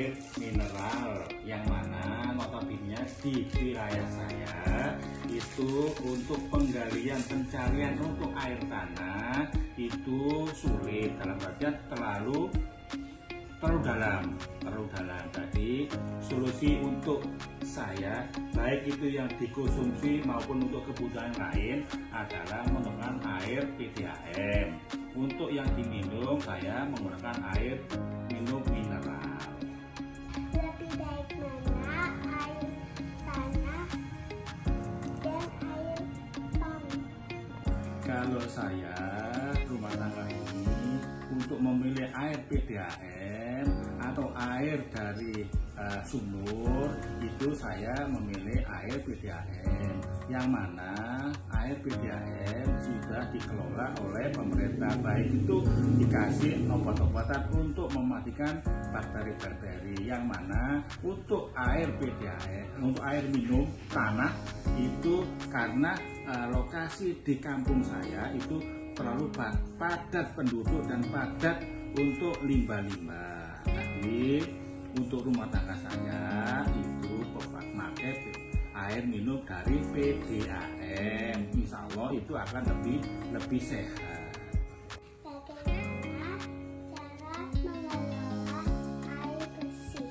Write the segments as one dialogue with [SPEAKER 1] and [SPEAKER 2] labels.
[SPEAKER 1] air mineral, yang mana notabene di wilayah saya itu untuk penggalian pencarian untuk air tanah itu sulit, dalam artian terlalu dalam. Jadi solusi untuk saya baik itu yang dikonsumsi maupun untuk kebutuhan lain adalah menggunakan air PDAM. Untuk yang diminum saya menggunakan air minum mineral.
[SPEAKER 2] Lebih baik mana air tanah dan air pump?
[SPEAKER 1] Kalau saya rumah tangga ini untuk memilih air PDAM atau air dari sumur, itu saya memilih air PDAM, yang mana air PDAM sudah dikelola oleh pemerintah, baik itu dikasih obat-obatan untuk mematikan bakteri-bakteri, yang mana untuk air PDAM, untuk air minum tanah itu karena lokasi di kampung saya itu terlalu padat penduduk dan padat untuk limbah-limbah. Jadi untuk rumah tangga saya itu memakai air minum dari PDAM, insya Allah itu akan lebih sehat.
[SPEAKER 2] Bagaimana cara mengelola air bersih?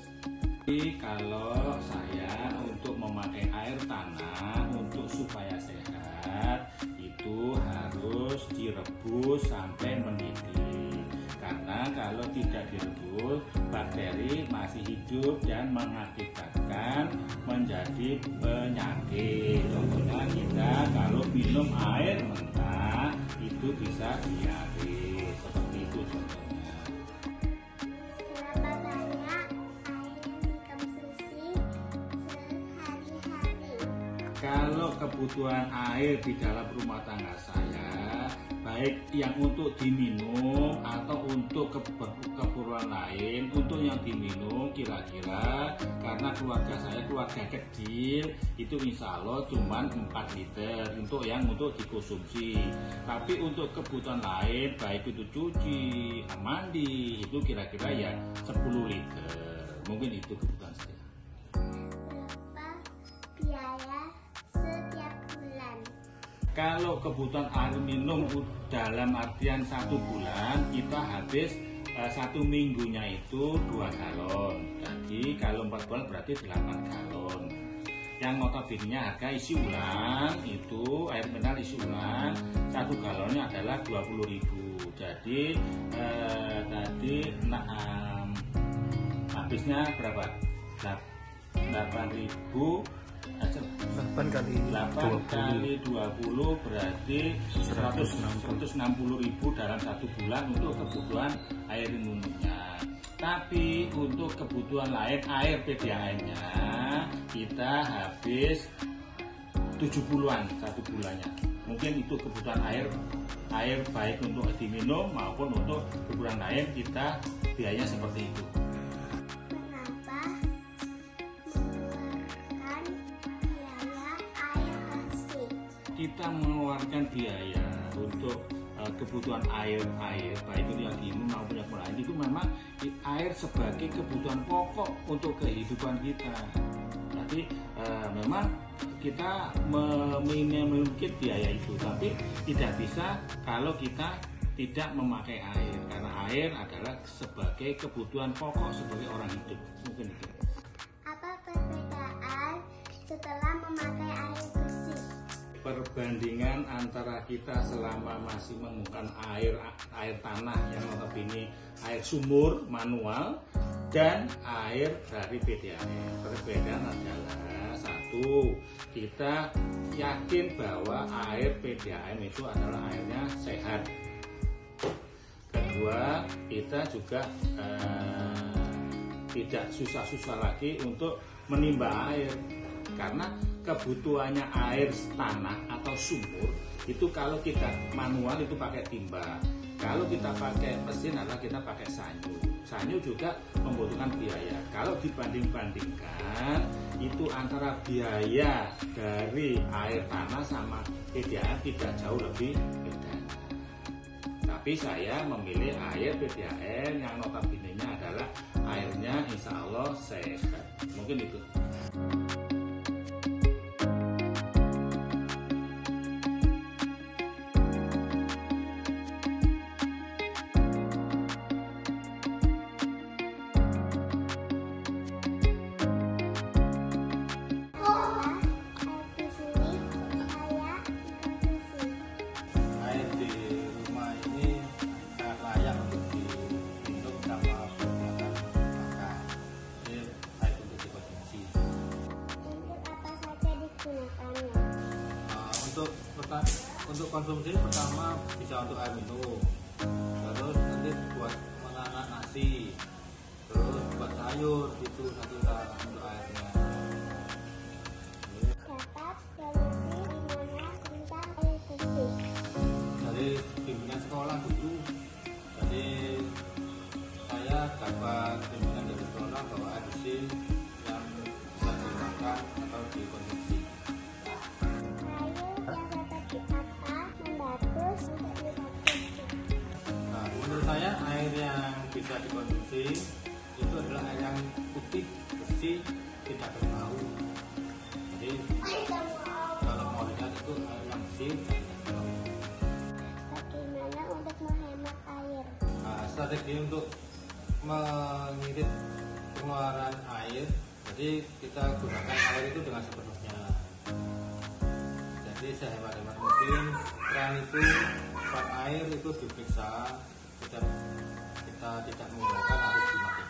[SPEAKER 1] Jadi kalau saya untuk memakai air tanah untuk supaya sehat itu harus direbus sampai mendidih, karena kalau tidak direbus bakteri masih hidup dan mengakibatkan menjadi penyakit. Contohnya kita kalau minum air mentah itu bisa diare, seperti itu contohnya.
[SPEAKER 2] Berapa banyak air yang dikonsumsi sehari-hari?
[SPEAKER 1] Kalau kebutuhan air di dalam rumah tangga saya, baik yang untuk diminum atau untuk keperluan lain, untuk yang diminum kira-kira karena keluarga saya keluarga kecil itu insya Allah cuma 4 liter untuk dikonsumsi. Tapi untuk kebutuhan lain baik itu cuci, mandi itu kira-kira ya 10 liter. Mungkin itu kebutuhan saya.
[SPEAKER 2] Berapa biaya setiap bulan?
[SPEAKER 1] Kalau kebutuhan air minum dalam artian 1 bulan kita habis 1 minggunya itu 2 galon. Jadi kalau 4 bulan berarti 8 galon. Yang notabene harga isi ulang itu air mineral isi ulang 1 galonnya adalah 20.000. Jadi tadi habisnya berapa? 8.000.
[SPEAKER 3] 8
[SPEAKER 1] kali 20 berarti 160.000 dalam 1 bulan untuk kebutuhan air minumnya. Tapi untuk kebutuhan lain air PDAM-nya kita habis 70-an 1 bulannya. Mungkin itu kebutuhan air baik untuk diminum maupun untuk kebutuhan lain kita biayanya seperti itu.
[SPEAKER 2] Kenapa mengeluarkan biaya air bersih?
[SPEAKER 1] Kita mengeluarkan biaya untuk kebutuhan air baik itu yang diminum maupun yang lain, itu memang air sebagai kebutuhan pokok untuk kehidupan kita. Jadi memang kita memiliki biaya itu, tapi tidak bisa kalau kita tidak memakai air, karena air adalah sebagai kebutuhan pokok sebagai orang hidup. Mungkin itu.
[SPEAKER 2] Apa perbedaan setelah memakai air bersih?
[SPEAKER 1] Perbandingan antara kita selama masih menggunakan air tanah yang notabene air sumur manual dan air dari PDAM. Perbedaan adalah 1, kita yakin bahwa air PDAM itu adalah airnya sehat. Kedua, kita juga tidak susah-susah lagi untuk menimba air, karena kebutuhannya air tanah atau sumur itu kalau kita manual itu pakai timba, kalau kita pakai mesin adalah kita pakai sanyu. Sanyu juga membutuhkan biaya. Kalau dibanding-bandingkan itu antara biaya dari air tanah sama PDAM tidak jauh lebih beda. Tapi saya memilih air PDAM yang notabene-nya adalah airnya insya Allah sehat. Mungkin itu.
[SPEAKER 3] Air di rumah ini sangat layak untuk diminum sama perbuatan makan. Jadi baik untuk dikonsumsi.
[SPEAKER 2] Untuk apa saja digunakannya?
[SPEAKER 3] Untuk konsumsi pertama bisa untuk air minum, terus nanti buat menganak nasi, terus buat sayur itu nanti untuk airnya.
[SPEAKER 2] Dapat solusi di mana tentang air bersih?
[SPEAKER 3] Dari bimbingan sekolah dulu, jadi saya dapat bimbingan dari sekolah bahwa air bersih yang bisa dimakan atau dikonsumsi. Nah, menurut saya air yang bisa dikonsumsi itu adalah air yang putih, bersih, tidak berbau. Jadi kalau mau lihat itu air yang bersih dan tidak berbau.
[SPEAKER 2] Bagaimana untuk menghemat air?
[SPEAKER 3] Nah, strategi untuk mengirit pengeluaran air, jadi kita gunakan air itu dengan sepenuhnya. Jadi sehemat-hemat mungkin keran itu air itu diperiksa, kita tidak menggunakan harus dimatikan.